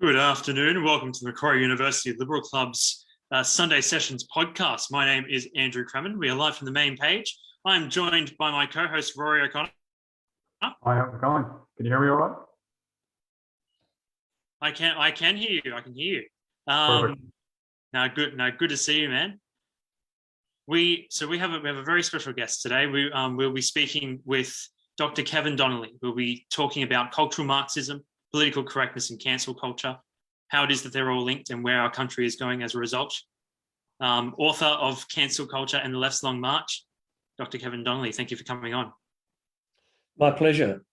Good afternoon and welcome to the Macquarie University Liberal Club's Sunday Sessions podcast. My name is Andrew Cramen. We are live from the main page. I'm joined by my co-host, Rory O'Connor. Hi, how's it going? Can you hear me all right? I can hear you. I can hear you. Perfect. Good to see you, man. We have a very special guest today. We'll be speaking with Dr. Kevin Donnelly. We'll be talking about cultural Marxism, political correctness and cancel culture, how it is that they're all linked and where our country is going as a result. Author of Cancel Culture and the Left's Long March, Dr. Kevin Donnelly, thank you for coming on. My pleasure.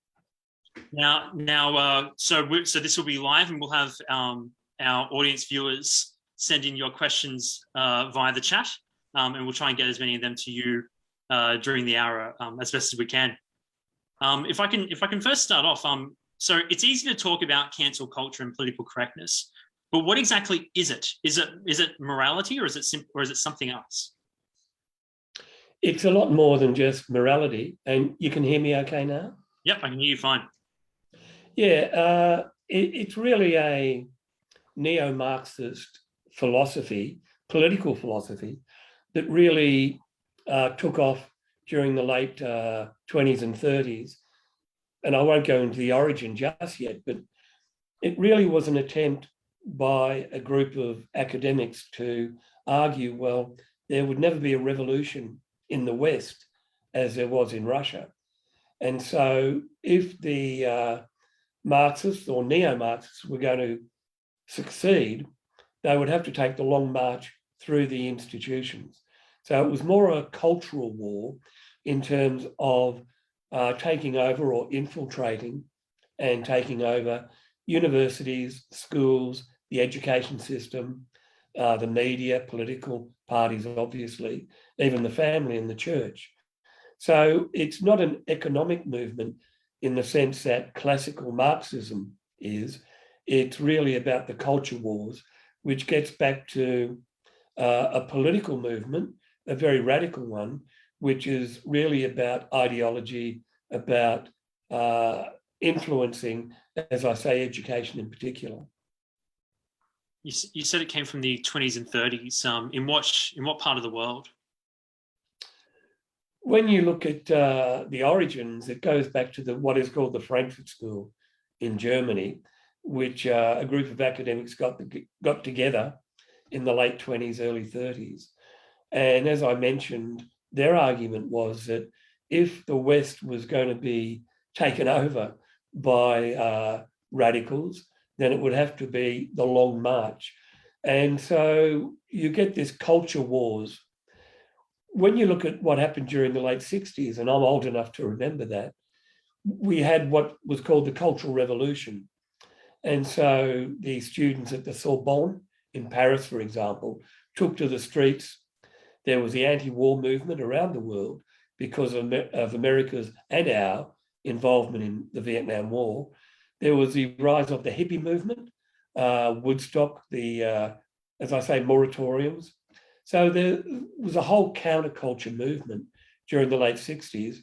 So this will be live and we'll have our audience viewers send in your questions via the chat and we'll try and get as many of them to you during the hour as best as we can. If I can first start off, so it's easy to talk about cancel culture and political correctness, but what exactly is it? Is it morality or is it something else? It's a lot more than just morality. And you can hear me okay now? Yep, I can hear you fine. Yeah, it's really a neo-Marxist philosophy, political philosophy, that really took off during the late 20s and 30s. And I won't go into the origin just yet, but it really was an attempt by a group of academics to argue, well, there would never be a revolution in the West as there was in Russia. And so if the Marxists or neo-Marxists were going to succeed, they would have to take the long march through the institutions. So it was more a cultural war in terms of taking over or infiltrating and taking over universities, schools, the education system, the media, political parties, obviously, even the family and the church. So it's not an economic movement in the sense that classical Marxism is. It's really about the culture wars, which gets back to a political movement, a very radical one, which is really about ideology, about influencing, as I say, education in particular. You said it came from the 20s and 30s. In what part of the world? When you look at the origins, it goes back to what is called the Frankfurt School in Germany, which a group of academics got together in the late 20s, early 30s. And as I mentioned, their argument was that if the West was going to be taken over by radicals, then it would have to be the Long March. And so you get this culture wars. When you look at what happened during the late 60s, and I'm old enough to remember that, we had what was called the Cultural Revolution. And so the students at the Sorbonne in Paris, for example, took to the streets. There was the anti-war movement around the world because of America's and our involvement in the Vietnam War. There was the rise of the hippie movement, Woodstock, as I say, moratoriums. So there was a whole counterculture movement during the late 60s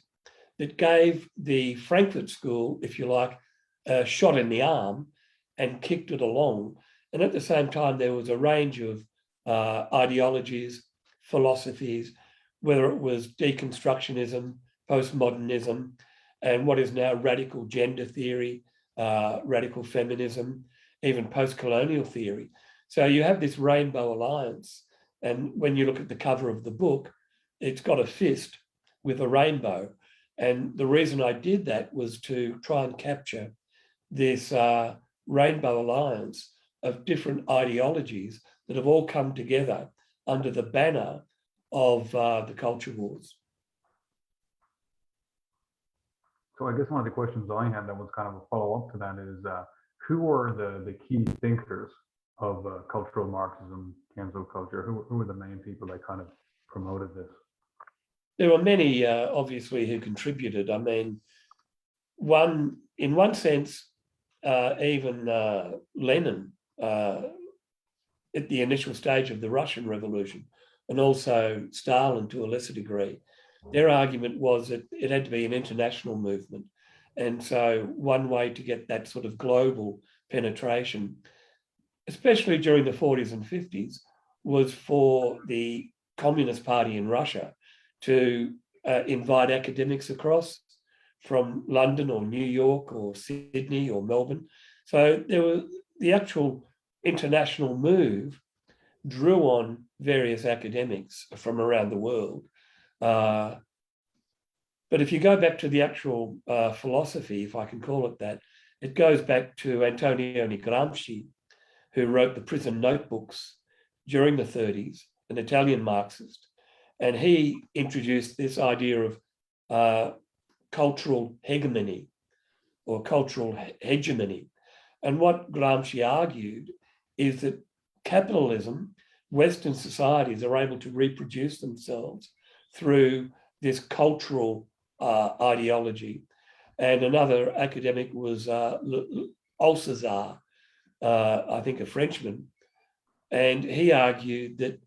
that gave the Frankfurt School, if you like, a shot in the arm and kicked it along. And at the same time, there was a range of ideologies, philosophies, whether it was deconstructionism, postmodernism, and what is now radical gender theory, radical feminism, even post-colonial theory. So you have this rainbow alliance. And when you look at the cover of the book, it's got a fist with a rainbow. And the reason I did that was to try and capture this rainbow alliance of different ideologies that have all come together under the banner of the culture wars. So I guess one of the questions I had that was kind of a follow-up to that is, who were the key thinkers of cultural Marxism, cancel culture? Who were the main people that kind of promoted this? There were many, obviously, who contributed. I mean, in one sense, even Lenin, at the initial stage of the Russian Revolution, and also Stalin to a lesser degree, their argument was that it had to be an international movement. And so one way to get that sort of global penetration especially during the 40s and 50s, was for the Communist Party in Russia to invite academics across from London or New York or Sydney or Melbourne. So there was the actual international move drew on various academics from around the world. But if you go back to the actual philosophy, if I can call it that, it goes back to Antonio Gramsci, who wrote the prison notebooks during the 30s, an Italian Marxist. And he introduced this idea of cultural hegemony or cultural hegemony. And what Gramsci argued is that capitalism, Western societies are able to reproduce themselves through this cultural ideology. And another academic was Alcazar, I think a Frenchman. And he argued that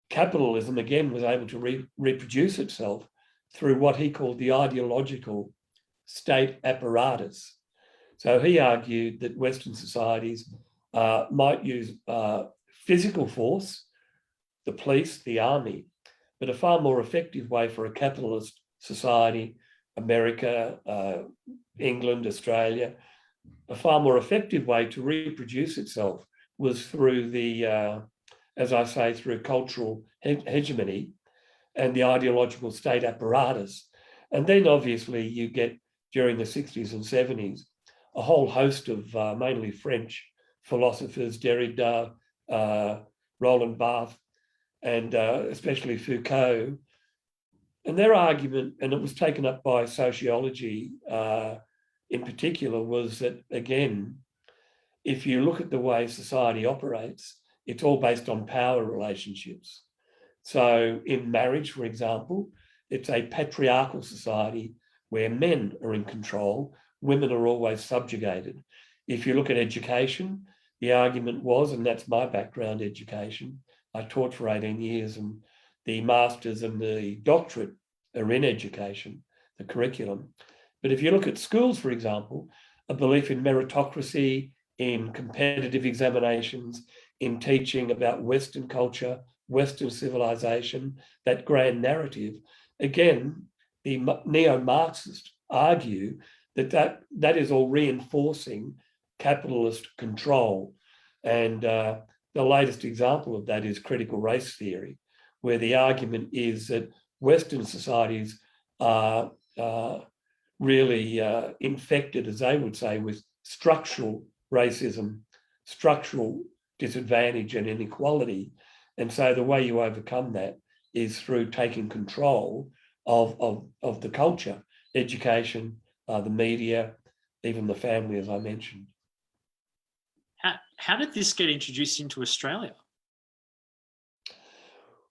capitalism, again, was able to reproduce itself through what he called the ideological state apparatus. So he argued that Western societies might use physical force, the police, the army, but a far more effective way for a capitalist society, America, England, Australia, a far more effective way to reproduce itself was through the, as I say, through cultural hegemony and the ideological state apparatus. And then obviously you get, during the 60s and 70s, a whole host of mainly French philosophers, Derrida, Roland Barthes, and especially Foucault. And their argument, and it was taken up by sociology in particular, was that, again, if you look at the way society operates, it's all based on power relationships. So in marriage, for example, it's a patriarchal society where men are in control, women are always subjugated. If you look at education, the argument was, and that's my background, education, I taught for 18 years, and the masters and the doctorate are in education, the curriculum. But if you look at schools, for example, a belief in meritocracy, in competitive examinations, in teaching about Western culture, Western civilization, that grand narrative, again, the neo-Marxists argue that is all reinforcing capitalist control. And the latest example of that is critical race theory, where the argument is that Western societies are really infected, as they would say, with structural racism, structural disadvantage and inequality. And so the way you overcome that is through taking control of the culture, education, the media, even the family, as I mentioned. How did this get introduced into Australia?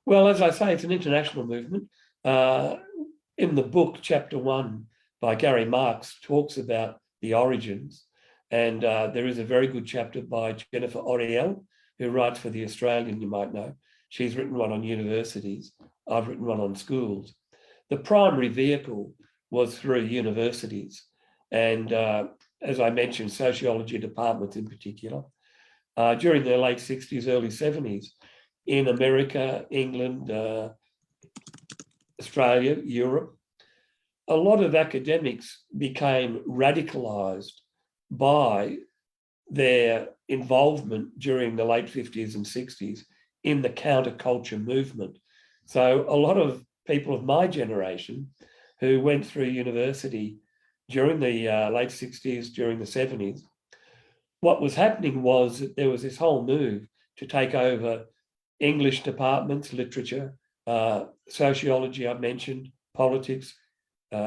Well, as I say, it's an international movement. In the book, Chapter 1 by Gary Marx talks about the origins. And there is a very good chapter by Jennifer Oriel, who writes for The Australian, you might know. She's written one on universities. I've written one on schools. The primary vehicle was through universities. And as I mentioned, sociology departments in particular. During the late 60s, early 70s, in America, England, Australia, Europe, a lot of academics became radicalized by their involvement during the late 50s and 60s in the counterculture movement. So a lot of people of my generation who went through university during the late 60s, during the 70s, what was happening was that there was this whole move to take over English departments, literature, sociology, I mentioned, politics,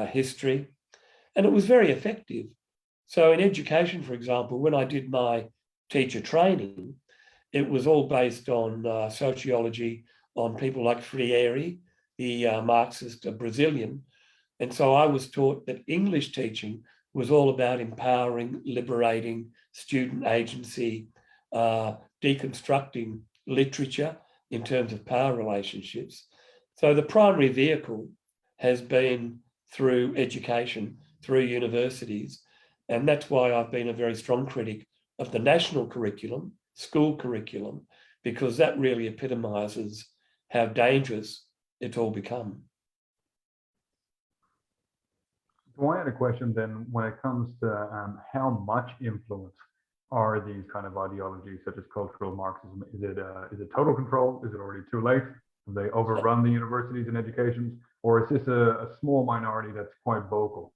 history, and it was very effective. So in education, for example, when I did my teacher training, it was all based on sociology, on people like Freire, the Marxist Brazilian. And so I was taught that English teaching was all about empowering, liberating, student agency, deconstructing literature in terms of power relationships. So the primary vehicle has been through education, through universities. And that's why I've been a very strong critic of the national curriculum school curriculum, because that really epitomizes how dangerous it's all become. So I had a question then when it comes to how much influence are these kind of ideologies such as cultural Marxism? Is it total control? Is it already too late? Have they overrun the universities and educations? Or is this a small minority that's quite vocal?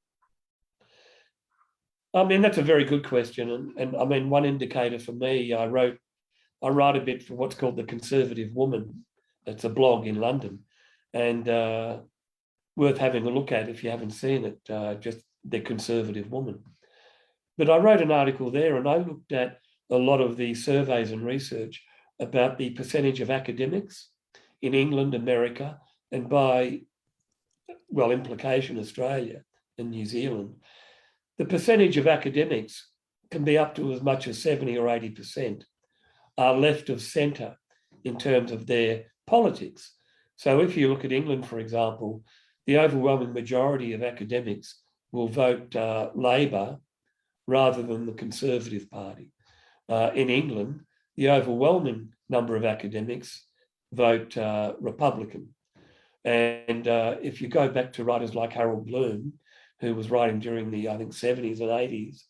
I mean, that's a very good question. And I mean, one indicator for me, I write a bit for what's called The Conservative Woman. It's a blog in London, and worth having a look at if you haven't seen it, just The Conservative Woman. But I wrote an article there and I looked at a lot of the surveys and research about the percentage of academics in England, America, and by, well, implication, Australia and New Zealand. The percentage of academics can be up to as much as 70 or 80% are left of centre in terms of their politics. So if you look at England, for example, the overwhelming majority of academics will vote Labor rather than the Conservative Party. In England, the overwhelming number of academics vote Republican. And if you go back to writers like Harold Bloom, who was writing during the, I think, 70s and 80s,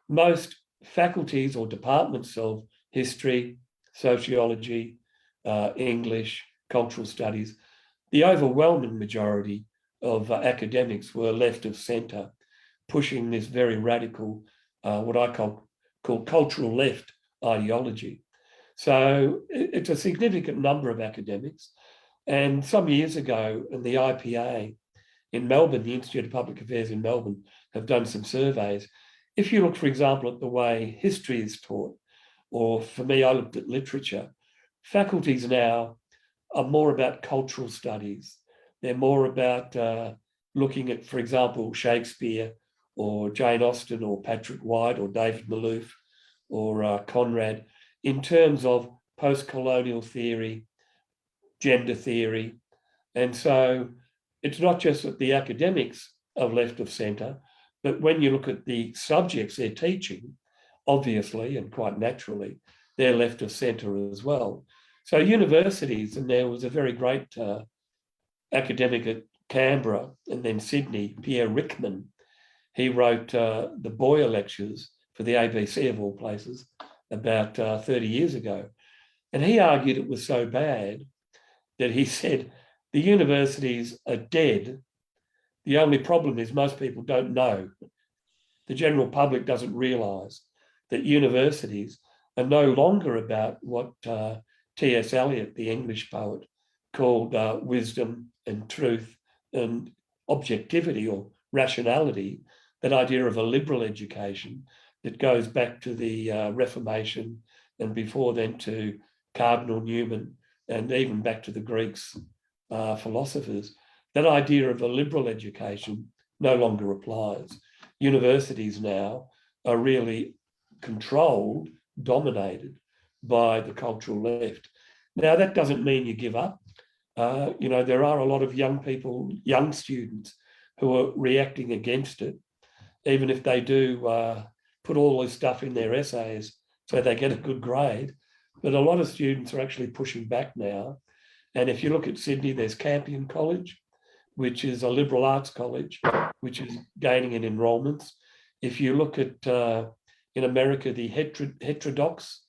most faculties or departments of history, sociology, English, cultural studies, the overwhelming majority of academics were left of centre, pushing this very radical, what I call cultural left ideology. So it's a significant number of academics. And some years ago, in the IPA in Melbourne, the Institute of Public Affairs in Melbourne, have done some surveys. If you look, for example, at the way history is taught, or for me, I looked at literature, faculties now are more about cultural studies. They're more about looking at, for example, Shakespeare or Jane Austen or Patrick White or David Malouf or Conrad in terms of post-colonial theory, gender theory. And so it's not just that the academics are left of centre, but when you look at the subjects they're teaching, obviously and quite naturally, they're left of centre as well. So universities, and there was a very great academic at Canberra and then Sydney, Pierre Rickman, he wrote the Boyer lectures for the ABC of all places about 30 years ago. And he argued it was so bad that he said, the universities are dead. The only problem is most people don't know. The general public doesn't realise that universities are no longer about what T.S. Eliot, the English poet, called wisdom and truth and objectivity or rationality, that idea of a liberal education that goes back to the Reformation and before then to Cardinal Newman and even back to the Greeks philosophers. That idea of a liberal education no longer applies. Universities now are really controlled, dominated by the cultural left. Now, that doesn't mean you give up. There are a lot of young people, young students who are reacting against it, even if they do put all this stuff in their essays so they get a good grade. But a lot of students are actually pushing back now. And if you look at Sydney, there's Campion College, which is a liberal arts college, which is gaining in enrolments. If you look at, in America, the Heterodox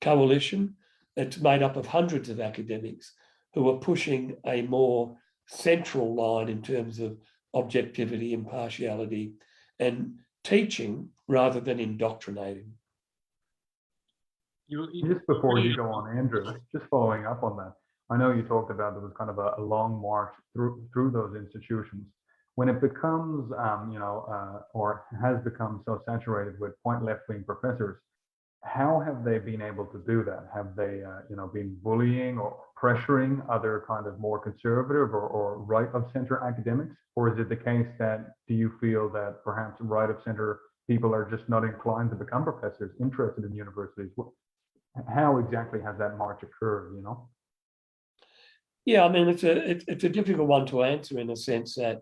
Coalition, it's made up of hundreds of academics who are pushing a more central line in terms of objectivity, impartiality, and teaching rather than indoctrinating. Just before you go on, Andrew, just following up on that, I know you talked about there was kind of a long march through those institutions. When it becomes, or has become so saturated with quite left-wing professors, how have they been able to do that? Have they, been bullying or pressuring other kind of more conservative or right of center academics? Or is it the case that, do you feel that perhaps right of center people are just not inclined to become professors, interested in universities? How exactly has that march occurred, Yeah, I mean, it's a difficult one to answer in a sense that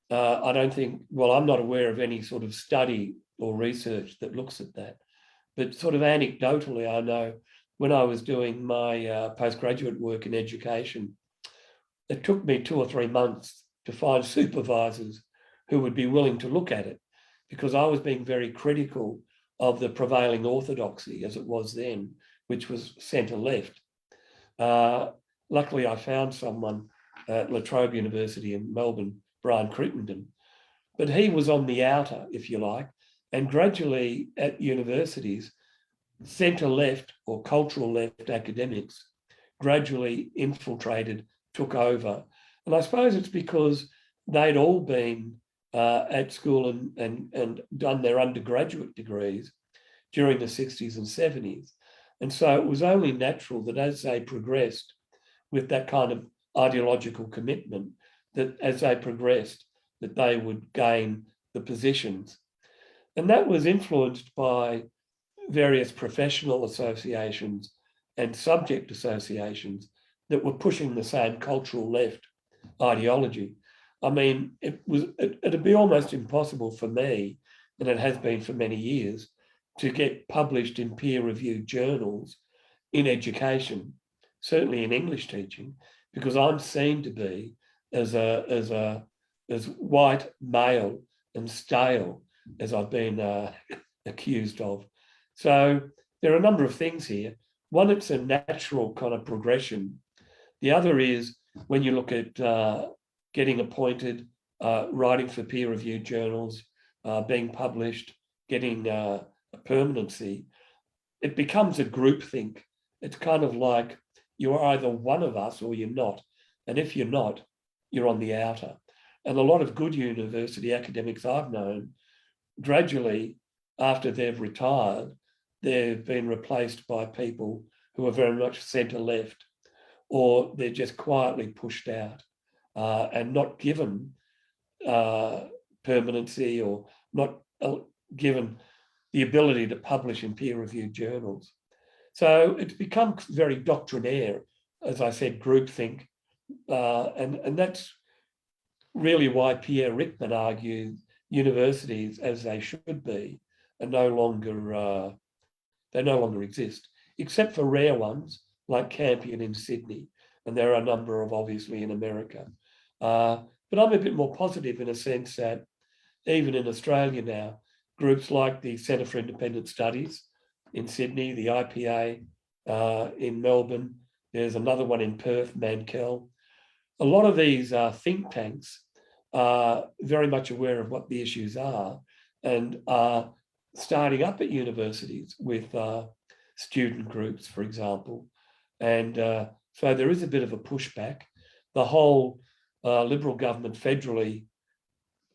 I don't think, well, I'm not aware of any sort of study or research that looks at that. But sort of anecdotally, I know when I was doing my postgraduate work in education, it took me 2 or 3 months to find supervisors who would be willing to look at it, because I was being very critical of the prevailing orthodoxy as it was then, which was centre left. Luckily, I found someone at La Trobe University in Melbourne, Brian Crittenden, but he was on the outer, if you like, and gradually at universities, centre left or cultural left academics gradually infiltrated, took over. And I suppose it's because they'd all been at school and done their undergraduate degrees during the 60s and 70s. And so it was only natural that as they progressed with that kind of ideological commitment, that as they progressed, that they would gain the positions. And that was influenced by various professional associations and subject associations that were pushing the same cultural left ideology. I mean, it'd be almost impossible for me, and it has been for many years, to get published in peer-reviewed journals in education, certainly in English teaching, because I'm seen to be as white, male, and stale as I've been accused of. So there are a number of things here. One, it's a natural kind of progression. The other is when you look at getting appointed, writing for peer-reviewed journals, being published, getting a permanency, it becomes a groupthink. It's kind of like you're either one of us or you're not. And if you're not, you're on the outer. And a lot of good university academics I've known, gradually, after they've retired, they've been replaced by people who are very much centre left, or they're just quietly pushed out and not given permanency or not given the ability to publish in peer-reviewed journals. So it's become very doctrinaire, as I said, groupthink. And that's really why Pierre Rickman argued universities, as they should be, are no longer exist, except for rare ones like Campion in Sydney, and there are a number of obviously in America. But I'm a bit more positive in a sense that even in Australia now, groups like the Centre for Independent Studies in Sydney, the IPA in Melbourne, there's another one in Perth, Mankell. A lot of these think tanks are very much aware of what the issues are and are starting up at universities with student groups, for example. And so there is a bit of a pushback. The whole Liberal government federally,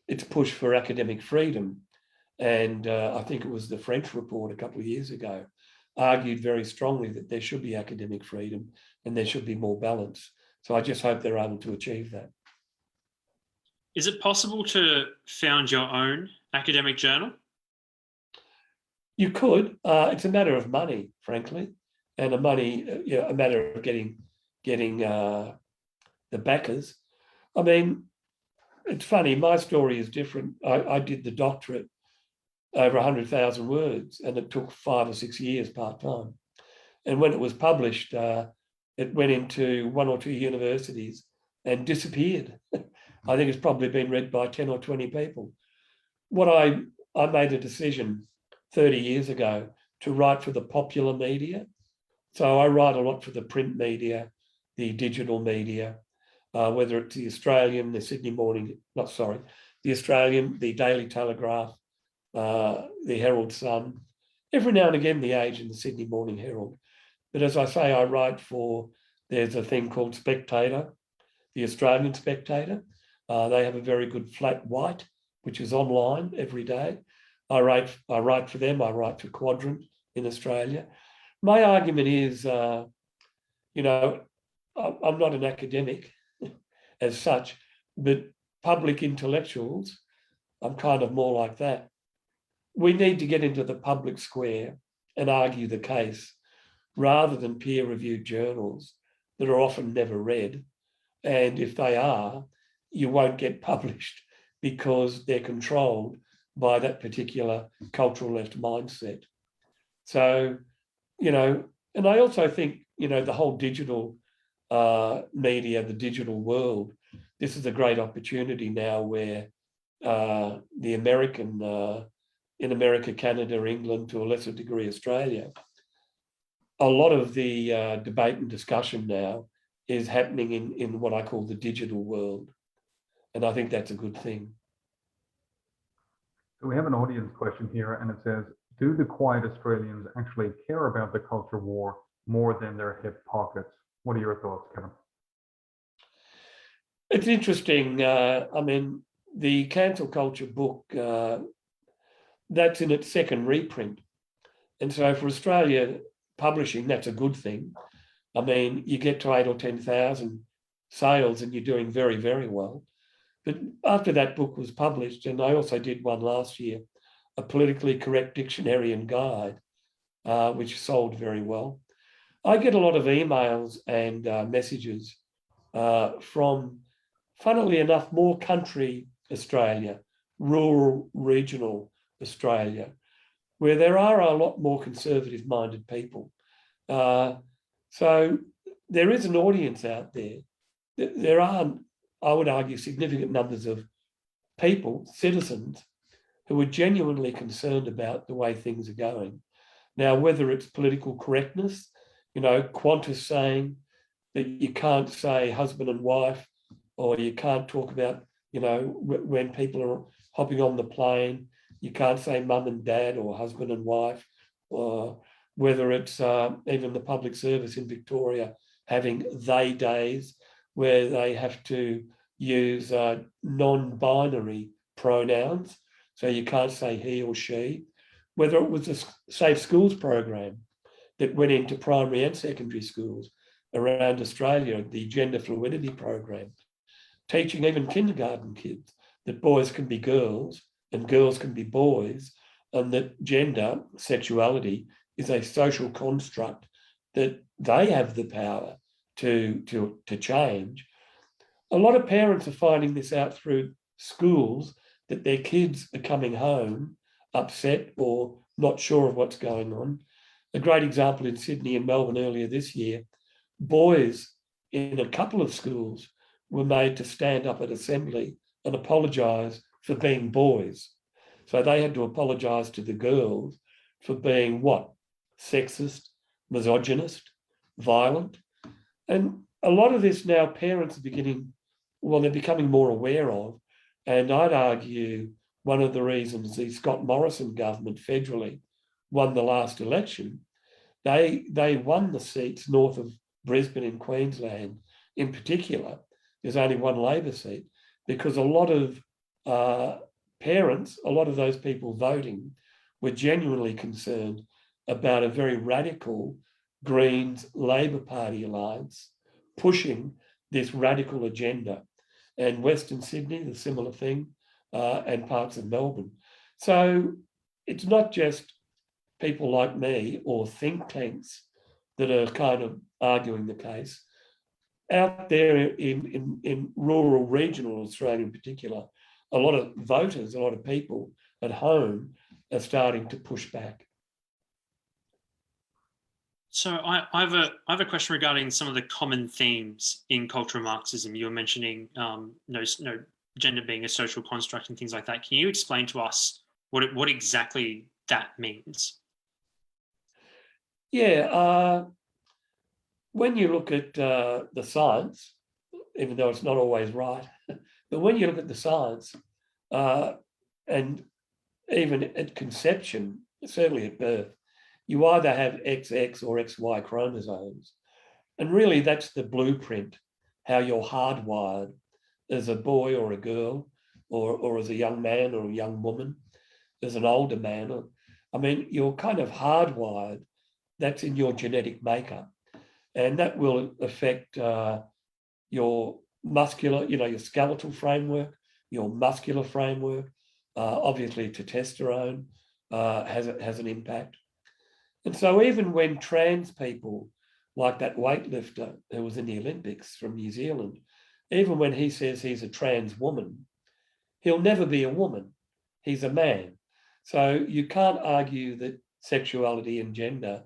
it's pushed for academic freedom. And I think it was the French report a couple of years ago, argued very strongly that there should be academic freedom and there should be more balance. So I just hope they're able to achieve that. Is it possible to found your own academic journal? You could. It's a matter of money, frankly, and a matter of getting the backers. I mean, it's funny. My story is different. I did the doctorate over 100,000 words, and it took 5 or 6 years part-time. And when it was published, it went into 1 or 2 universities and disappeared. I think it's probably been read by 10 or 20 people. I made a decision 30 years ago to write for the popular media. So I write a lot for the print media, the digital media, whether it's the Australian, the the Australian, the Daily Telegraph, the Herald Sun, every now and again the Age and the Sydney Morning Herald. But as I say, I write for, there's a thing called Spectator, the Australian Spectator. They have a very good flat white, which is online every day. I write for them. I write for Quadrant in Australia. My argument is, I'm not an academic as such, but public intellectuals, I'm kind of more like that. We need to get into the public square and argue the case rather than peer-reviewed journals that are often never read. And if they are, you won't get published because they're controlled by that particular cultural left mindset. So, and I also think, the whole digital media, the digital world, this is a great opportunity now where the American, in America, Canada, England, to a lesser degree, Australia, a lot of the debate and discussion now is happening in what I call the digital world. And I think that's a good thing. So we have an audience question here, and it says, do the quiet Australians actually care about the culture war more than their hip pockets? What are your thoughts, Kevin? It's interesting. The cancel culture book, that's in its second reprint. And so for Australia publishing, that's a good thing. I mean, you get to 8,000 or 10,000 sales and you're doing very, very well. But after that book was published, and I also did one last year, a politically correct dictionary and guide, which sold very well. I get a lot of emails and messages from, funnily enough, more country Australia, rural, regional Australia, where there are a lot more conservative-minded people. So there is an audience out there. There are, I would argue, significant numbers of people, citizens, who are genuinely concerned about the way things are going. Now, whether it's political correctness, Qantas saying that you can't say husband and wife, or you can't talk about, when people are hopping on the plane, you can't say mum and dad or husband and wife, or whether it's even the public service in Victoria having they days where they have to use non-binary pronouns. So you can't say he or she. Whether it was a Safe Schools program that went into primary and secondary schools around Australia, the gender fluidity program, teaching even kindergarten kids that boys can be girls and girls can be boys, and that gender, sexuality, is a social construct that they have the power to change. A lot of parents are finding this out through schools, that their kids are coming home upset or not sure of what's going on. A great example in Sydney and Melbourne earlier this year, boys in a couple of schools were made to stand up at assembly and apologise for being boys. So they had to apologise to the girls for being what? Sexist, misogynist, violent. And a lot of this now parents are they're becoming more aware of. And I'd argue one of the reasons the Scott Morrison government federally won the last election, they won the seats north of Brisbane in Queensland in particular. There's only one Labor seat because a lot of parents, a lot of those people voting were genuinely concerned about a very radical Greens Labor Party alliance pushing this radical agenda. And Western Sydney, the similar thing, and parts of Melbourne. So it's not just people like me or think tanks that are kind of arguing the case. Out there in rural, regional Australia in particular, a lot of voters, a lot of people at home are starting to push back. So I have a question regarding some of the common themes in cultural Marxism. You were mentioning gender being a social construct and things like that. Can you explain to us what exactly that means? Yeah, when you look at the science, even though it's not always right, but when you look at the science, and even at conception, certainly at birth, you either have XX or XY chromosomes. And really that's the blueprint, how you're hardwired as a boy or a girl, or as a young man or a young woman, as an older man. I mean, you're kind of hardwired. That's in your genetic makeup. And that will affect your muscular, your skeletal framework, your muscular framework. Obviously, testosterone has an impact. And so even when trans people, like that weightlifter who was in the Olympics from New Zealand, even when he says he's a trans woman, he'll never be a woman. He's a man. So you can't argue that sexuality and gender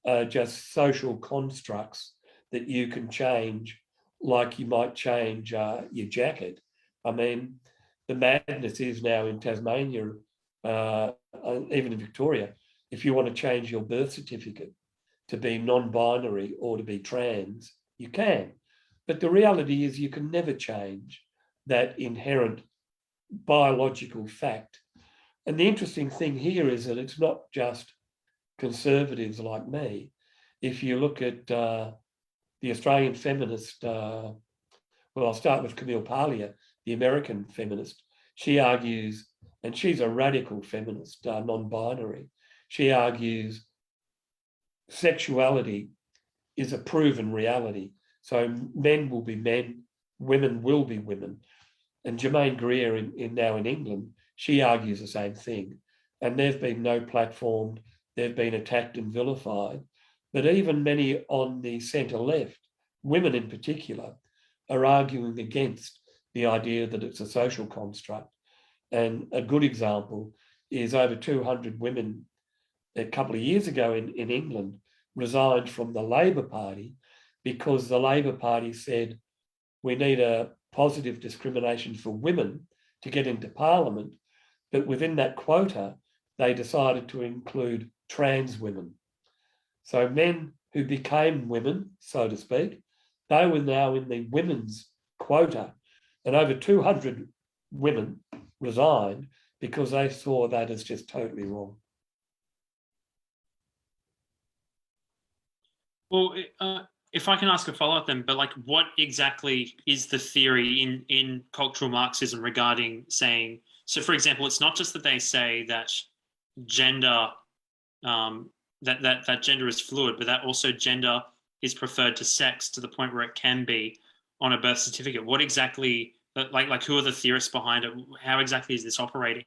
are just social constructs that you can change, like you might change your jacket. I mean, the madness is now in Tasmania, even in Victoria, if you want to change your birth certificate to be non-binary or to be trans, you can. But the reality is you can never change that inherent biological fact. And the interesting thing here is that it's not just conservatives like me. If you look at the Australian feminist, well, I'll start with Camille Paglia, the American feminist. She argues, and she's a radical feminist, non-binary. She argues sexuality is a proven reality. So men will be men, women will be women. And Germaine Greer now in England, she argues the same thing. And they've been no platformed, they've been attacked and vilified. But even many on the centre left, women in particular, are arguing against the idea that it's a social construct. And a good example is over 200 women a couple of years ago in England resigned from the Labor Party because the Labor Party said we need a positive discrimination for women to get into Parliament, but within that quota, they decided to include trans women. So men who became women, so to speak, they were now in the women's quota, and over 200 women resigned because they saw that as just totally wrong. Well, if I can ask a follow-up then, but like what exactly is the theory in cultural Marxism regarding saying, so for example, it's not just that they say that gender, that gender is fluid, but that also gender is preferred to sex to the point where it can be on a birth certificate. What exactly, like who are the theorists behind it? How exactly is this operating?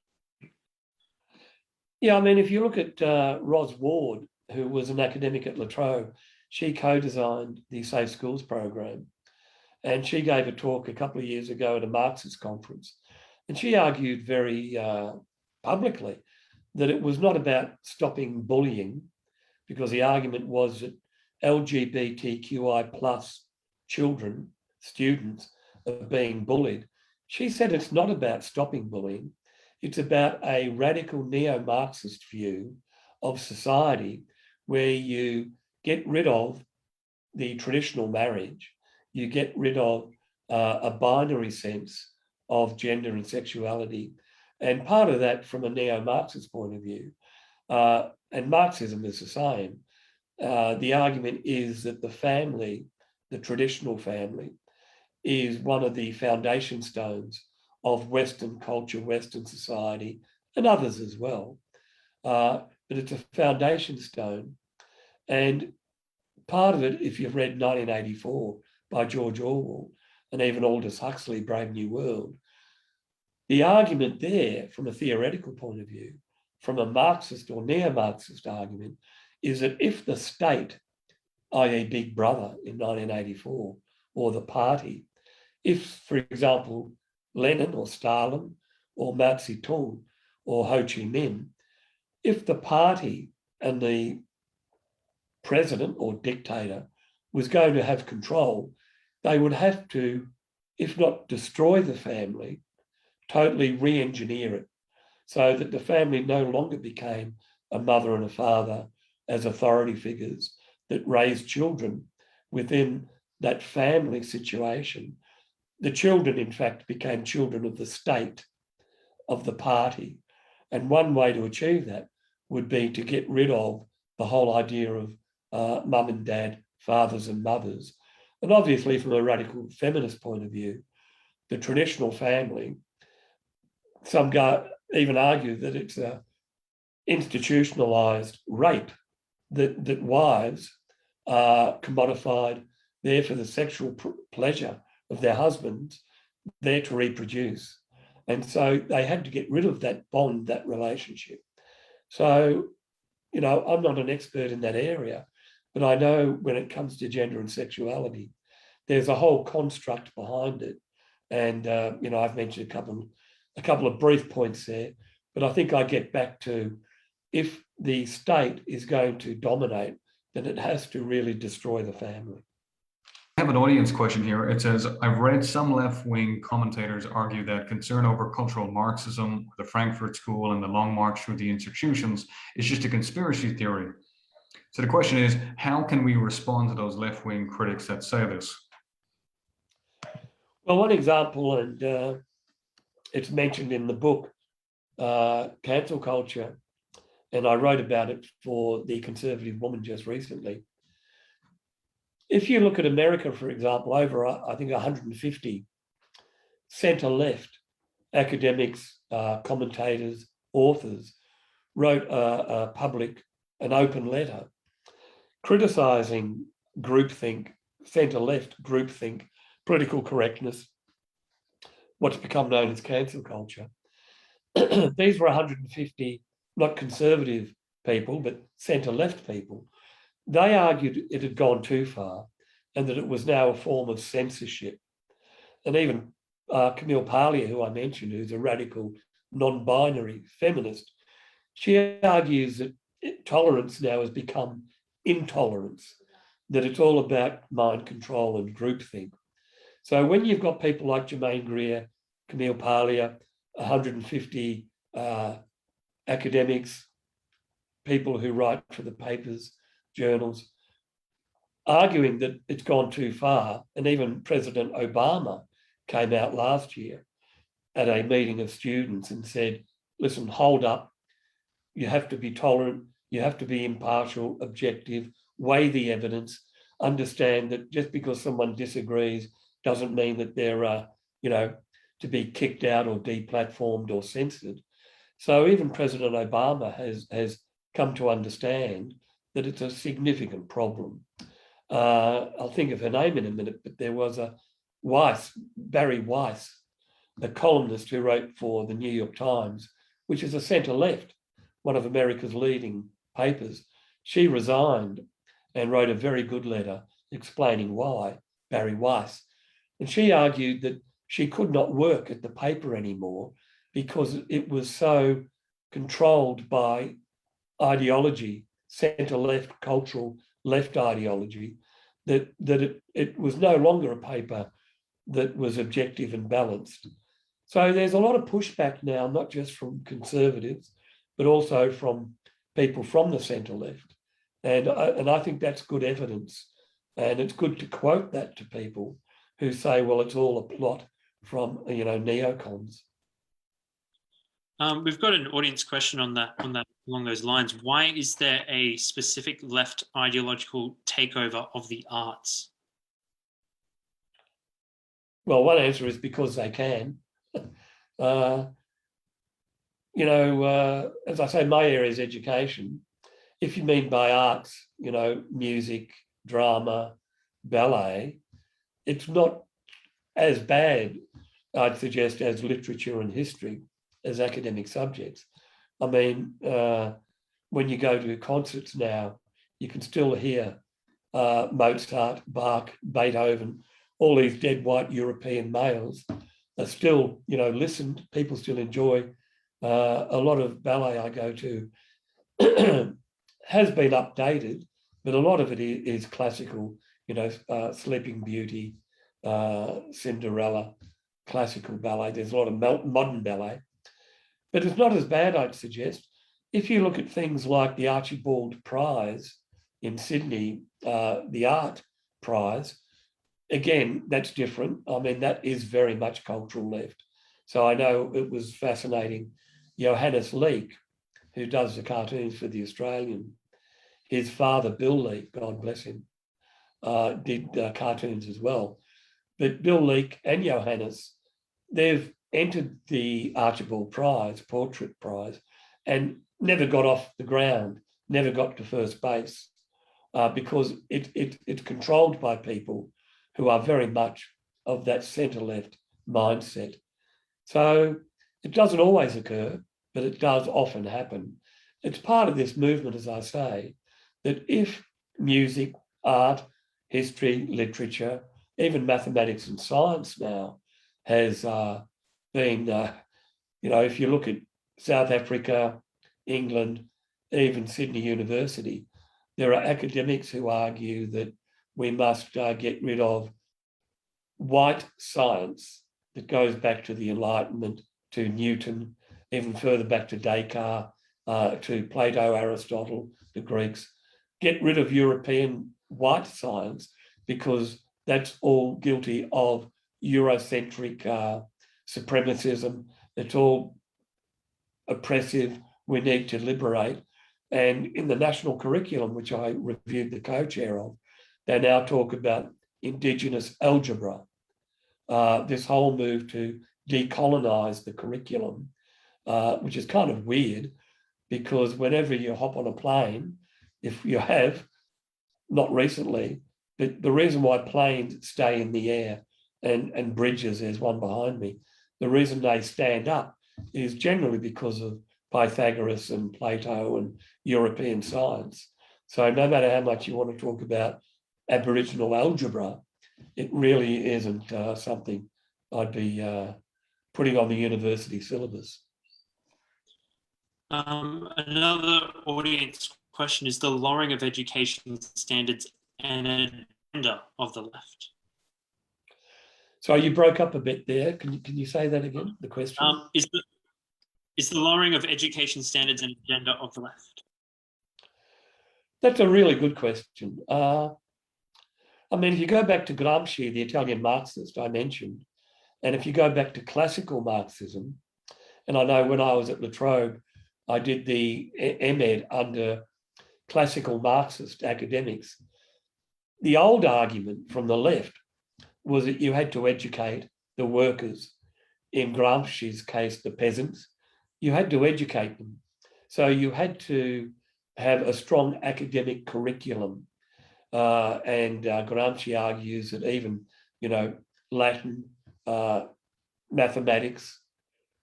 Yeah, I mean, if you look at Ros Ward, who was an academic at La Trobe, she co-designed the Safe Schools program. And she gave a talk a couple of years ago at a Marxist conference. And she argued very publicly that it was not about stopping bullying, because the argument was that LGBTQI plus children, students, are being bullied. She said it's not about stopping bullying. It's about a radical neo-Marxist view of society where you get rid of the traditional marriage, you get rid of a binary sense of gender and sexuality. And part of that from a neo-Marxist point of view, and Marxism is the same, the argument is that the family, the traditional family, is one of the foundation stones of Western culture, Western society, and others as well. But it's a foundation stone. And part of it, if you've read 1984 by George Orwell and even Aldous Huxley, Brave New World, the argument there from a theoretical point of view, from a Marxist or neo-Marxist argument, is that if the state, i.e. Big Brother in 1984, or the party, if, for example, Lenin or Stalin or Mao Zedong or Ho Chi Minh, if the party and the president or dictator was going to have control, they would have to, if not destroy the family, totally re-engineer it so that the family no longer became a mother and a father as authority figures that raised children within that family situation. The children, in fact, became children of the state, of the party. And one way to achieve that would be to get rid of the whole idea of mum and dad, fathers and mothers. And obviously, from a radical feminist point of view, the traditional family, some even argue that it's a institutionalized rape, that wives are commodified there for the sexual pleasure of their husbands, there to reproduce. And so they had to get rid of that bond, that relationship. So, you know, I'm not an expert in that area, but I know when it comes to gender and sexuality, there's a whole construct behind it. And, you know, I've mentioned a couple of brief points there, but I think I get back to if the state is going to dominate, then it has to really destroy the family. I have an audience question here. It says, I've read some left-wing commentators argue that concern over cultural Marxism, the Frankfurt School, and the long march through the institutions is just a conspiracy theory. So the question is, how can we respond to those left-wing critics that say this? Well, one example, and it's mentioned in the book, Cancel Culture, and I wrote about it for the Conservative Woman just recently. If you look at America, for example, over, I think, 150 centre-left academics, commentators, authors wrote an open letter criticising groupthink, centre-left groupthink, political correctness, what's become known as cancel culture. These were 150, not conservative people, but centre-left people. They argued it had gone too far and that it was now a form of censorship. And even Camille Paglia, who I mentioned, who's a radical non-binary feminist, she argues that tolerance now has become intolerance, that it's all about mind control and groupthink. So when you've got people like Germaine Greer, Camille Paglia, 150 academics, people who write for the papers, journals, arguing that it's gone too far, and even President Obama came out last year at a meeting of students and said, listen, hold up, you have to be tolerant, you have to be impartial, objective, weigh the evidence, understand that just because someone disagrees doesn't mean that they're, to be kicked out or deplatformed or censored. So even President Obama has come to understand that it's a significant problem. I'll think of her name in a minute, but there was a Barry Weiss, a columnist who wrote for the New York Times, which is a centre-left, one of America's leading papers. She resigned and wrote a very good letter explaining why, Barry Weiss. And she argued that she could not work at the paper anymore because it was so controlled by ideology, centre-left, cultural left ideology, that it was no longer a paper that was objective and balanced. So there's a lot of pushback now, not just from conservatives, but also from people from the centre-left. And I think that's good evidence. And it's good to quote that to people who say, well, it's all a plot from, neocons. We've got an audience question on that along those lines. Why is there a specific left ideological takeover of the arts? Well, one answer is because they can. As I say, my area is education. If you mean by arts, music, drama, ballet, it's not as bad, I'd suggest, as literature and history, as academic subjects. I mean, when you go to concerts now, you can still hear Mozart, Bach, Beethoven, all these dead white European males are still, listened, people still enjoy. A lot of ballet I go to has been updated, but a lot of it is classical, Sleeping Beauty, Cinderella, classical ballet. There's a lot of modern ballet. But it's not as bad, I'd suggest. If you look at things like the Archibald Prize in Sydney, the art prize, again, that's different. I mean, that is very much cultural left. So I know it was fascinating. Johannes Leek, who does the cartoons for The Australian, his father, Bill Leek, God bless him, did cartoons as well. But Bill Leek and Johannes, they've entered the Archibald Prize, Portrait Prize, and never got off the ground, never got to first base, because it's controlled by people who are very much of that centre-left mindset. So it doesn't always occur, but it does often happen. It's part of this movement, as I say, that if music, art, history, literature, even mathematics and science now has been, if you look at South Africa, England, even Sydney University, there are academics who argue that we must get rid of white science that goes back to the Enlightenment, to Newton, even further back to Descartes, to Plato, Aristotle, the Greeks. Get rid of European white science because that's all guilty of Eurocentric supremacism. It's all oppressive. We need to liberate. And in the national curriculum, which I reviewed the co-chair of, they now talk about Indigenous algebra, this whole move to decolonise the curriculum, which is kind of weird because whenever you hop on a plane, if you have, not recently, but the reason why planes stay in the air and bridges, there's one behind me, the reason they stand up is generally because of Pythagoras and Plato and European science. So no matter how much you want to talk about Aboriginal algebra, it really isn't something I'd be putting on the university syllabus. Another audience question is the lowering of education standards an agenda of the left? So you broke up a bit there. Can you say that again, the question? Is the lowering of education standards an agenda of the left? That's a really good question. I mean, if you go back to Gramsci, the Italian Marxist I mentioned, and if you go back to classical Marxism, and I know when I was at La Trobe, I did the MEd under classical Marxist academics. The old argument from the left was that you had to educate the workers, in Gramsci's case, the peasants. You had to educate them. So you had to have a strong academic curriculum. And Gramsci argues that even, Latin, mathematics,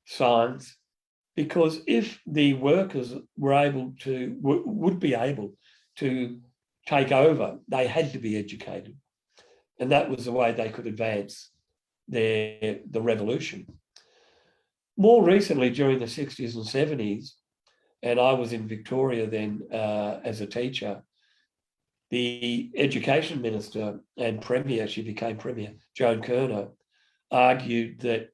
science, because if the workers would be able to take over, they had to be educated. And that was the way they could advance the revolution. More recently, during the 60s and 70s, and I was in Victoria then as a teacher, the education minister and premier, she became premier, Joan Kerner, argued that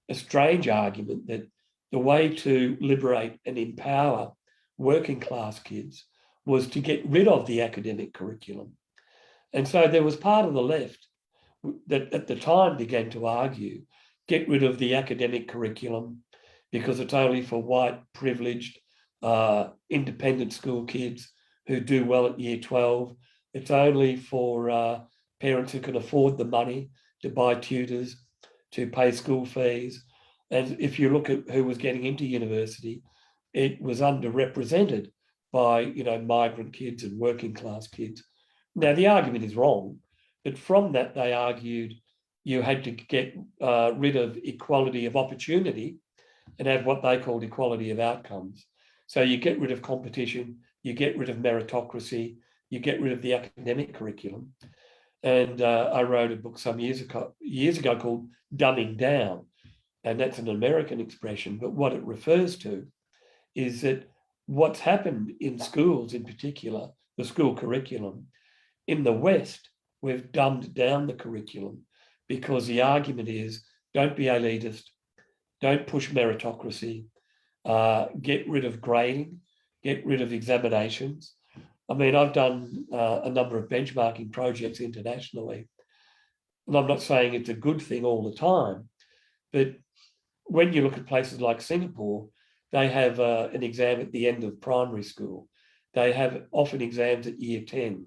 a strange argument that the way to liberate and empower working class kids was to get rid of the academic curriculum. And so there was part of the left that at the time began to argue, get rid of the academic curriculum because it's only for white, privileged, independent school kids who do well at year 12. It's only for parents who can afford the money to buy tutors, to pay school fees. And if you look at who was getting into university, it was underrepresented by, migrant kids and working class kids. Now, the argument is wrong, but from that, they argued you had to get rid of equality of opportunity and have what they called equality of outcomes. So you get rid of competition, you get rid of meritocracy, you get rid of the academic curriculum. And I wrote a book some years ago called Dumbing Down, and that's an American expression, but what it refers to is that what's happened in schools in particular, the school curriculum, in the West, we've dumbed down the curriculum because the argument is don't be elitist, don't push meritocracy, get rid of grading, get rid of examinations. I mean, I've done a number of benchmarking projects internationally, and I'm not saying it's a good thing all the time, but when you look at places like Singapore, they have an exam at the end of primary school. They have often exams at year 10.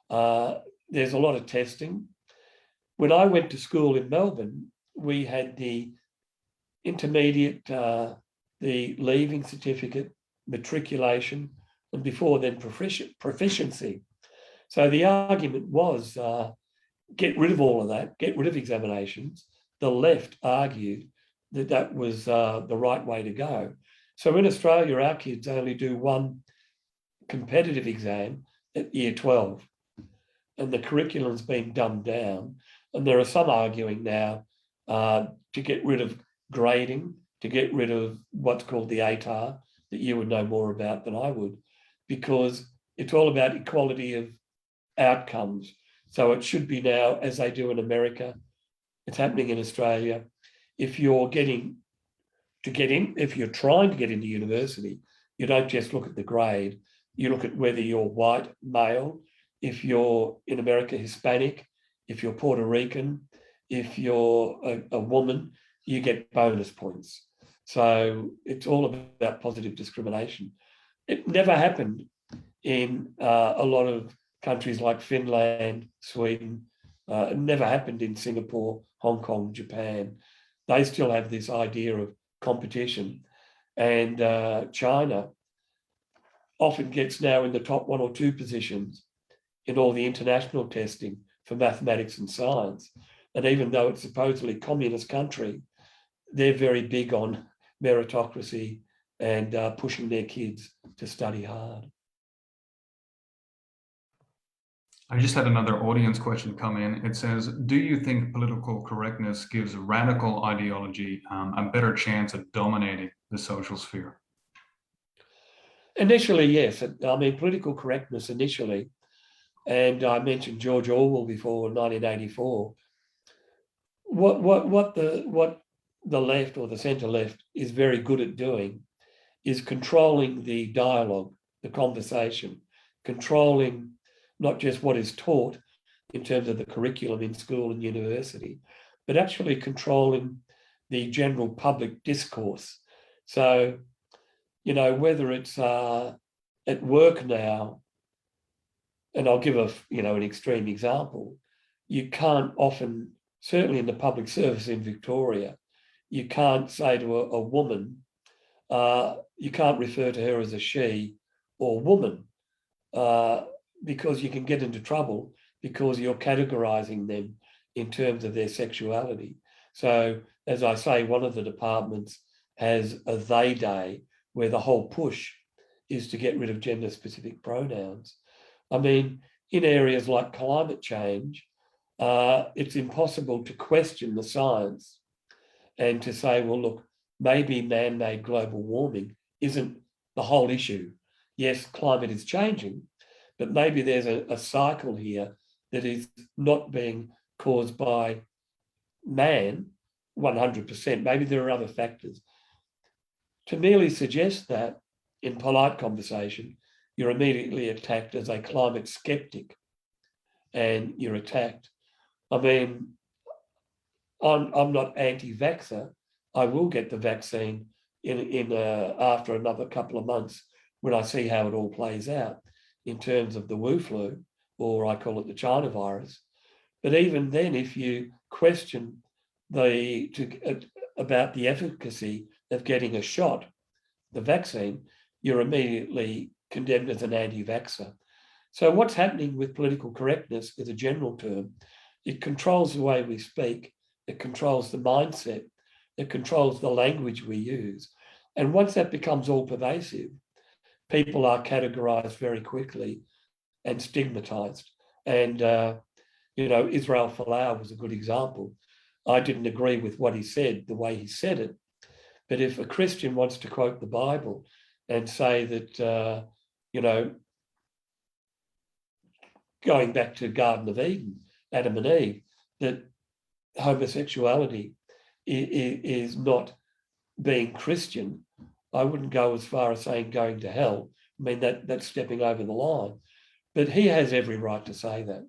There's a lot of testing. When I went to school in Melbourne, we had the intermediate, the leaving certificate, matriculation, and before then proficiency. So the argument was get rid of all of that, get rid of examinations. The left argued that that was the right way to go. So in Australia, our kids only do one competitive exam at year 12, and the curriculum's been dumbed down. And there are some arguing now to get rid of grading, to get rid of what's called the ATAR, that you would know more about than I would, because it's all about equality of outcomes. So it should be now, as they do in America, it's happening in Australia. If you're trying to get into university, you don't just look at the grade, you look at whether you're white, male, if you're in America, Hispanic, if you're Puerto Rican, if you're a woman, you get bonus points. So it's all about positive discrimination. It never happened in a lot of countries like Finland, Sweden. It never happened in Singapore, Hong Kong, Japan. They still have this idea of competition. And China often gets now in the top 1 or 2 positions in all the international testing for mathematics and science. And even though it's supposedly a communist country, they're very big on meritocracy and pushing their kids to study hard. I just had another audience question come in. It says, do you think political correctness gives radical ideology a better chance at dominating the social sphere? Initially, yes. I mean, political correctness initially, and I mentioned George Orwell before, 1984. What the left or the centre left is very good at doing is controlling the dialogue, the conversation, controlling not just what is taught in terms of the curriculum in school and university, but actually controlling the general public discourse. So, you know, whether it's at work now, and I'll give an extreme example, you can't often, certainly in the public service in Victoria, you can't say to a woman, you can't refer to her as a she or woman, because you can get into trouble because you're categorising them in terms of their sexuality. So, as I say, one of the departments has a they day where the whole push is to get rid of gender-specific pronouns. I mean, in areas like climate change, it's impossible to question the science and to say, well, look, maybe man-made global warming isn't the whole issue. Yes, climate is changing, but maybe there's a cycle here that is not being caused by man 100%. Maybe there are other factors. To merely suggest that in polite conversation, you're immediately attacked as a climate skeptic, and you're attacked. I mean, I'm not anti-vaxxer. I will get the vaccine in after another couple of months when I see how it all plays out in terms of the Wu flu, or I call it the China virus. But even then, if you question about the efficacy of getting a shot, the vaccine, you're immediately condemned as an anti-vaxxer. So what's happening with political correctness is a general term. It controls the way we speak. It controls the mindset. It controls the language we use. And once that becomes all pervasive, people are categorized very quickly and stigmatized. And, Israel Folau was a good example. I didn't agree with what he said, the way he said it. But if a Christian wants to quote the Bible and say that, going back to Garden of Eden, Adam and Eve, that homosexuality is not being Christian, I wouldn't go as far as saying going to hell. I mean, that's stepping over the line. But he has every right to say that.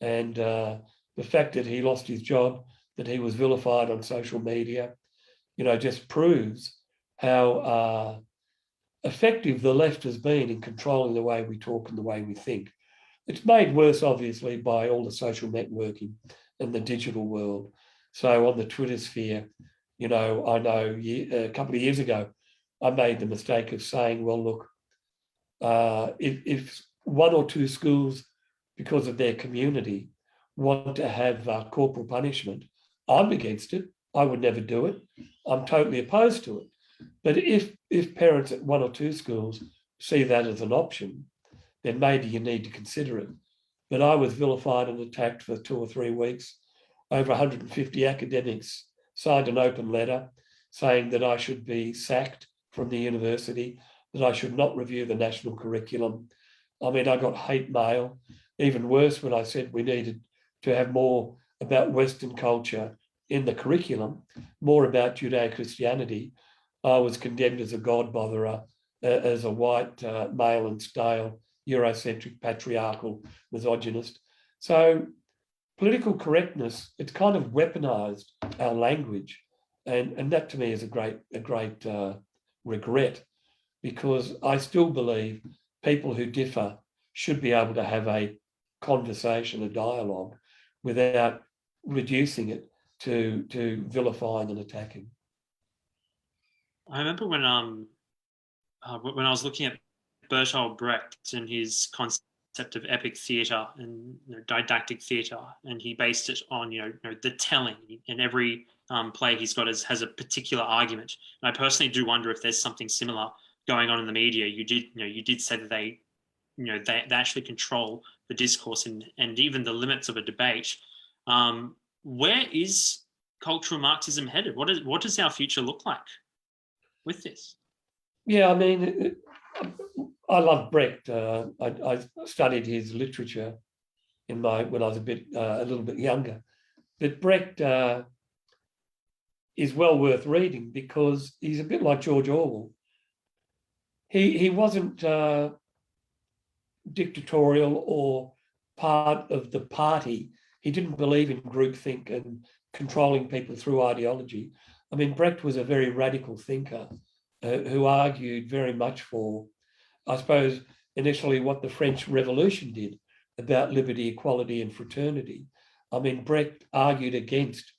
And the fact that he lost his job, that he was vilified on social media, just proves how effective the left has been in controlling the way we talk and the way we think. It's made worse, obviously, by all the social networking and the digital world. So on the Twitter sphere, I know a couple of years ago, I made the mistake of saying, well, look, if 1 or 2 schools, because of their community, want to have corporal punishment, I'm against it. I would never do it. I'm totally opposed to it. But if parents at 1 or 2 schools see that as an option, then maybe you need to consider it. But I was vilified and attacked for 2 or 3 weeks. Over 150 academics signed an open letter saying that I should be sacked from the university that I should not review the national curriculum. I mean, I got hate mail, even worse when I said we needed to have more about Western culture in the curriculum, more about Judeo-Christianity. I was condemned as a God botherer, as a white, male and stale, Eurocentric, patriarchal, misogynist. So political correctness, it's kind of weaponized our language. And that to me is a great regret, because I still believe people who differ should be able to have a conversation, a dialogue, without reducing it to vilifying and attacking. I remember when I was looking at Bertolt Brecht and his concept of epic theatre and didactic theatre, and he based it on the telling, and every play he's got has a particular argument. And I personally do wonder if there's something similar going on in the media. You did say that they actually control the discourse and even the limits of a debate. Where is cultural Marxism headed? What does our future look like with this? Yeah, I mean, I love Brecht. I studied his literature when I was a little bit younger. But Brecht is well worth reading because he's a bit like George Orwell. He wasn't dictatorial or part of the party. He didn't believe in groupthink and controlling people through ideology. I mean, Brecht was a very radical thinker who argued very much for, I suppose, initially what the French Revolution did about liberty, equality, and fraternity. I mean, Brecht argued against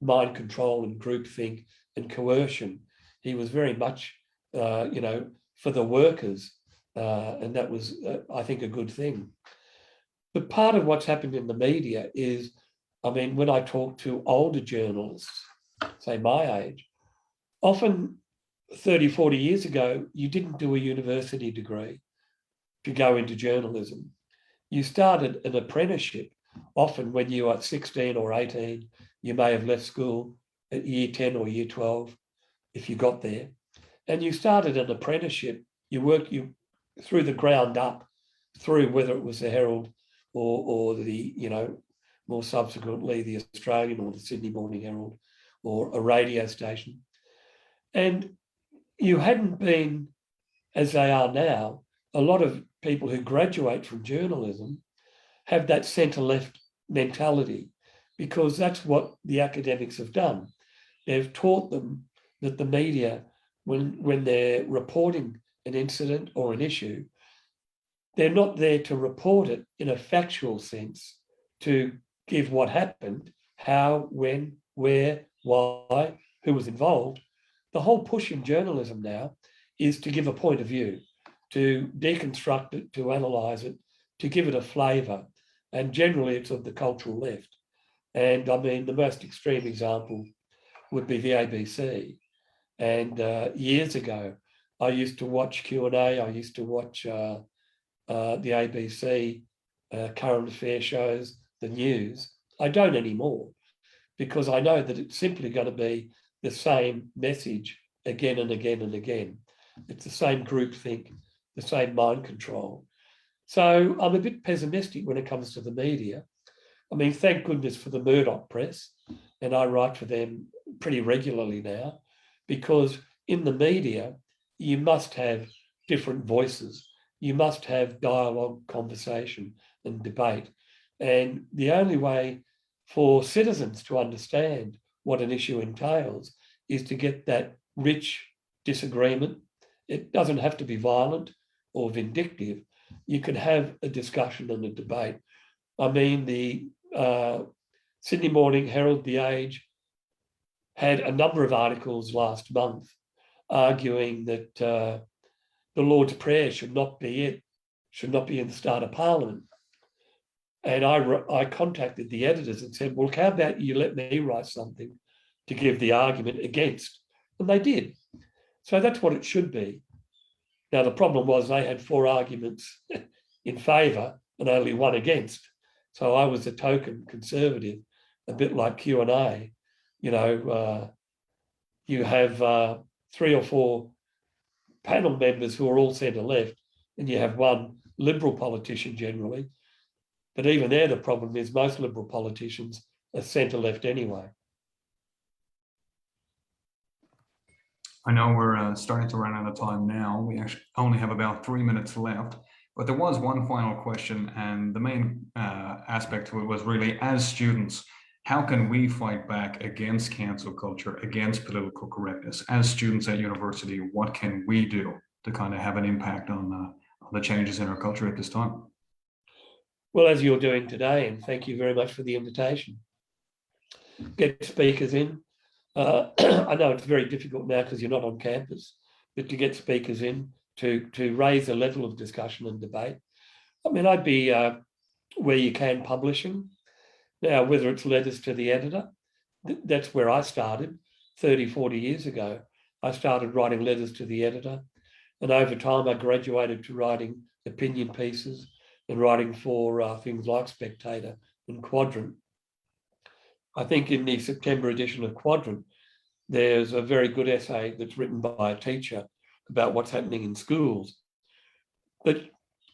mind control and groupthink and coercion. He was very much, for the workers, and that was, I think, a good thing. But part of what's happened in the media is, I mean, when I talk to older journalists, say my age, often 30, 40 years ago, you didn't do a university degree to go into journalism. You started an apprenticeship. Often when you were 16 or 18, you may have left school at year 10 or year 12, if you got there. And you started an apprenticeship. You worked through the ground up, through whether it was the Herald or the, more subsequently the Australian or the Sydney Morning Herald or a radio station. And you hadn't been, as they are now, a lot of people who graduate from journalism have that centre-left mentality, because that's what the academics have done. They've taught them that the media, when they're reporting an incident or an issue, they're not there to report it in a factual sense, to give what happened, how, when, where, why, who was involved. The whole push in journalism now is to give a point of view, to deconstruct it, to analyse it, to give it a flavour. And generally it's of the cultural left. And I mean, the most extreme example would be the ABC. And years ago, I used to watch Q&A. I used to watch the ABC current affair shows, the news. I don't anymore, because I know that it's simply going to be the same message again and again and again. It's the same groupthink, the same mind control. So I'm a bit pessimistic when it comes to the media. I mean, thank goodness for the Murdoch press, and I write for them pretty regularly now, because in the media, you must have different voices. You must have dialogue, conversation, and debate. And the only way for citizens to understand what an issue entails is to get that rich disagreement. It doesn't have to be violent or vindictive. You can have a discussion and a debate. I mean, the Sydney Morning Herald, The Age, had a number of articles last month arguing that the Lord's Prayer should not be in the start of Parliament. And I contacted the editors and said, well, how about you let me write something to give the argument against? And they did. So that's what it should be. Now, the problem was they had 4 arguments in favour and only 1 against. So I was a token conservative, a bit like Q&A. You have 3 or 4 panel members who are all centre-left, and you have one Liberal politician generally. But even there, the problem is most Liberal politicians are centre-left anyway. I know we're starting to run out of time now. We actually only have about 3 minutes left, but there was one final question, and the main aspect to it was really, as students, how can we fight back against cancel culture, against political correctness? As students at university, what can we do to kind of have an impact on the changes in our culture at this time? Well, as you're doing today, and thank you very much for the invitation. Get speakers in. I know it's very difficult now because you're not on campus, but to get speakers in to raise a level of discussion and debate. I mean, I'd be where you can publishing. Now, whether it's letters to the editor, that's where I started 30, 40 years ago. I started writing letters to the editor, and over time I graduated to writing opinion pieces and writing for things like Spectator and Quadrant. I think in the September edition of Quadrant, there's a very good essay that's written by a teacher about what's happening in schools. But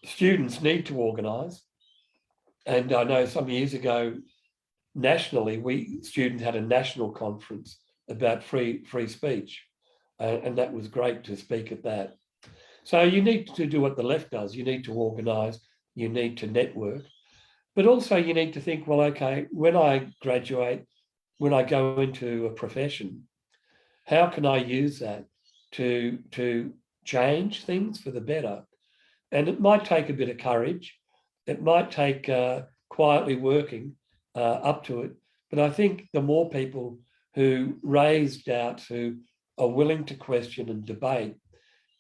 students need to organise. And I know some years ago, nationally, students had a national conference about free speech. And that was great to speak at that. So you need to do what the left does. You need to organise, you need to network, but also you need to think, well, okay, when I graduate, when I go into a profession, how can I use that to change things for the better? And it might take a bit of courage. It might take quietly working up to it. But I think the more people who raise doubts, who are willing to question and debate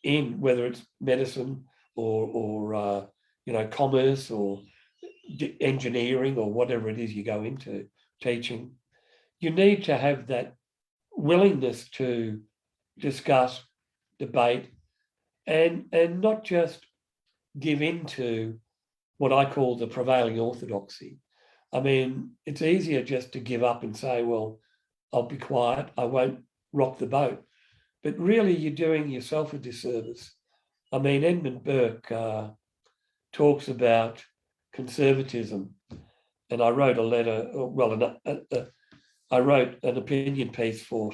in whether it's medicine or commerce or engineering or whatever it is you go into, teaching, you need to have that willingness to discuss, debate, and not just give in to what I call the prevailing orthodoxy. I mean, it's easier just to give up and say, well, I'll be quiet, I won't rock the boat. But really, you're doing yourself a disservice. I mean, Edmund Burke talks about conservatism, and I wrote a letter, I wrote an opinion piece for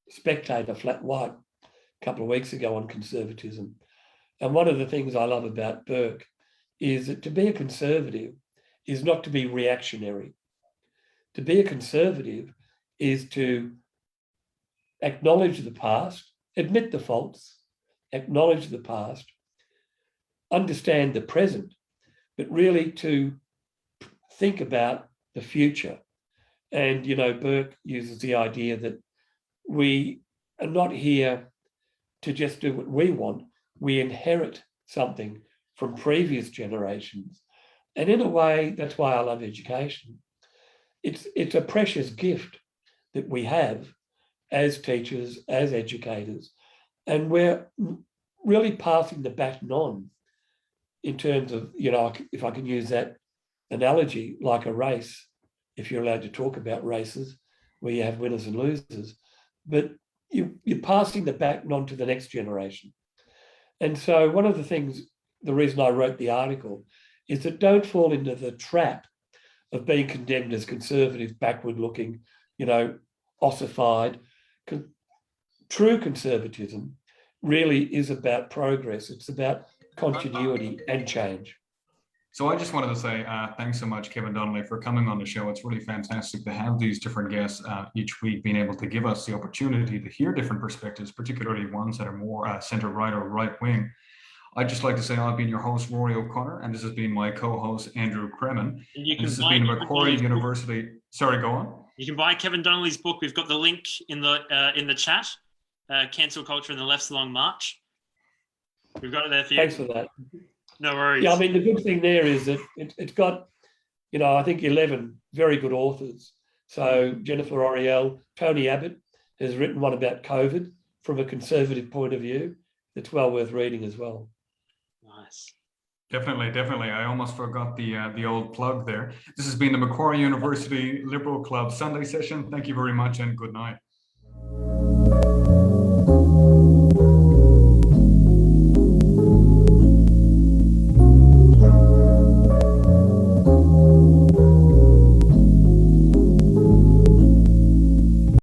Spectator, Flat White, a couple of weeks ago on conservatism. And one of the things I love about Burke is that to be a conservative is not to be reactionary. To be a conservative is to acknowledge the past, admit the faults, acknowledge the past, understand the present, but really to think about the future. And, Burke uses the idea that we are not here to just do what we want. We inherit something from previous generations. And in a way, that's why I love education. It's a precious gift that we have as teachers, as educators, and we're really passing the baton on in terms of, if I can use that analogy, like a race, if you're allowed to talk about races, where you have winners and losers, but you're passing the baton on to the next generation. And so one of the things, the reason I wrote the article, is that don't fall into the trap of being condemned as conservative, backward-looking, ossified. True conservatism really is about progress. It's about continuity and change. So I just wanted to say thanks so much, Kevin Donnelly, for coming on the show. It's really fantastic to have these different guests each week, being able to give us the opportunity to hear different perspectives, particularly ones that are more centre-right or right-wing. I'd just like to say I've been your host, Rory O'Connor, and this has been my co-host, Andrew Kremen. And this has been Macquarie University. Sorry, go on. You can buy Kevin Donnelly's book. We've got the link in the chat. Cancel Culture and the Left's Long March. We've got it there for you. Thanks for that. No worries. Yeah, I mean, the good thing there is that it's got, I think 11 very good authors. So Jennifer Oriel, Tony Abbott has written one about COVID from a conservative point of view. It's well worth reading as well. Nice. Definitely. I almost forgot the old plug there. This has been the Macquarie University Liberal Club Sunday session. Thank you very much and good night.